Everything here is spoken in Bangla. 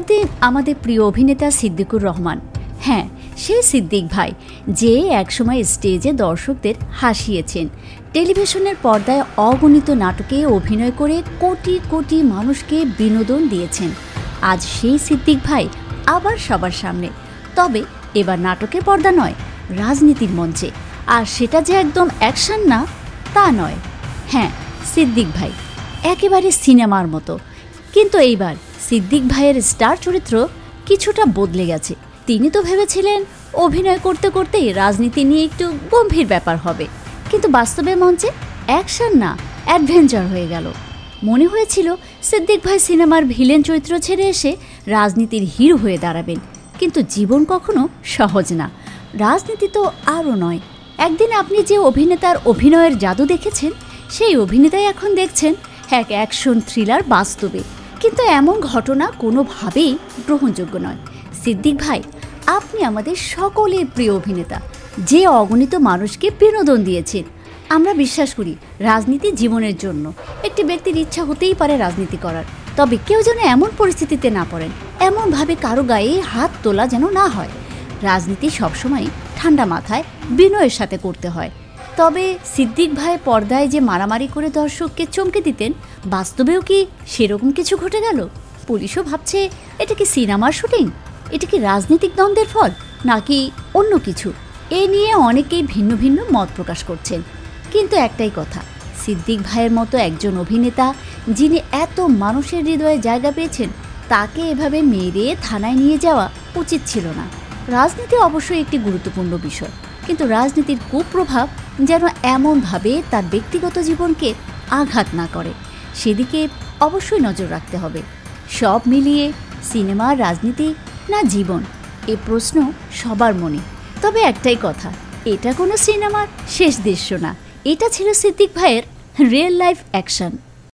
দিন আমাদের প্রিয় অভিনেতা সিদ্দিকুর রহমান, হ্যাঁ সেই সিদ্দিক ভাই, যে একসময় স্টেজে দর্শকদের হাসিয়েছেন, টেলিভিশনের পর্দায় অগণিত নাটকে অভিনয় করে কোটি কোটি মানুষকে বিনোদন দিয়েছেন। আজ সেই সিদ্দিক ভাই আবার সবার সামনে, তবে এবার নাটকের পর্দা নয়, রাজনীতির মঞ্চে। আর সেটা যে একদম অ্যাকশন না তা নয়। হ্যাঁ, সিদ্দিক ভাই একেবারে সিনেমার মতো। কিন্তু এইবার সিদ্দিক ভাইয়ের স্টার চরিত্র কিছুটা বদলে গেছে। তিনি তো ভেবেছিলেন অভিনয় করতে করতেই রাজনীতি নিয়ে একটু গম্ভীর ব্যাপার হবে, কিন্তু বাস্তবে মঞ্চে অ্যাকশন না অ্যাডভেঞ্চার হয়ে গেল। মনে হয়েছিল সিদ্দিক ভাই সিনেমার ভিলেন চরিত্র ছেড়ে এসে রাজনীতির হিরো হয়ে দাঁড়াবেন, কিন্তু জীবন কখনো সহজ না, রাজনীতি তো আরও নয়। একদিন আপনি যে অভিনেতার অভিনয়ের জাদু দেখেছেন, সেই অভিনেতাই এখন দেখছেন এক অ্যাকশন থ্রিলার বাস্তবে। কিন্তু এমন ঘটনা কোনোভাবেই গ্রহণযোগ্য নয়। সিদ্দিক ভাই, আপনি আমাদের সকলের প্রিয় অভিনেতা, যে অগণিত মানুষকে বিনোদন দিয়েছেন। আমরা বিশ্বাস করি রাজনীতি জীবনের জন্য। একটি ব্যক্তির ইচ্ছা হতেই পারে রাজনীতি করার, তবে কেউ যেন এমন পরিস্থিতিতে না পড়েন, এমনভাবে কারো গায়ে হাত তোলা যেন না হয়। রাজনীতি সবসময় ঠান্ডা মাথায় বিনয়ের সাথে করতে হয়। তবে সিদ্দিক ভাই পর্দায় যে মারামারি করে দর্শককে চমকে দিতেন, বাস্তবেও কি সেরকম কিছু ঘটে গেল? পুলিশও ভাবছে এটা কি সিনেমার শুটিং, এটা কি রাজনৈতিক দ্বন্দ্বের ফল, নাকি অন্য কিছু? এ নিয়ে অনেকেই ভিন্ন ভিন্ন মত প্রকাশ করছেন। কিন্তু একটাই কথা, সিদ্দিক ভাইয়ের মতো একজন অভিনেতা, যিনি এত মানুষের হৃদয়ে জায়গা পেয়েছেন, তাকে এভাবে মেরে থানায় নিয়ে যাওয়া উচিত ছিল না। রাজনীতি অবশ্যই একটি গুরুত্বপূর্ণ বিষয়, কিন্তু রাজনীতির কুপ্রভাব যেন এমনভাবে তার ব্যক্তিগত জীবনকে আঘাত না করে, সেদিকে অবশ্যই নজর রাখতে হবে। সব মিলিয়ে সিনেমা, রাজনীতি না জীবন, এ প্রশ্ন সবার মনে। তবে একটাই কথা, এটা কোনো সিনেমার শেষ দৃশ্য না, এটা ছিল সিদ্দিক ভাইয়ের রিয়েল লাইফ অ্যাকশন।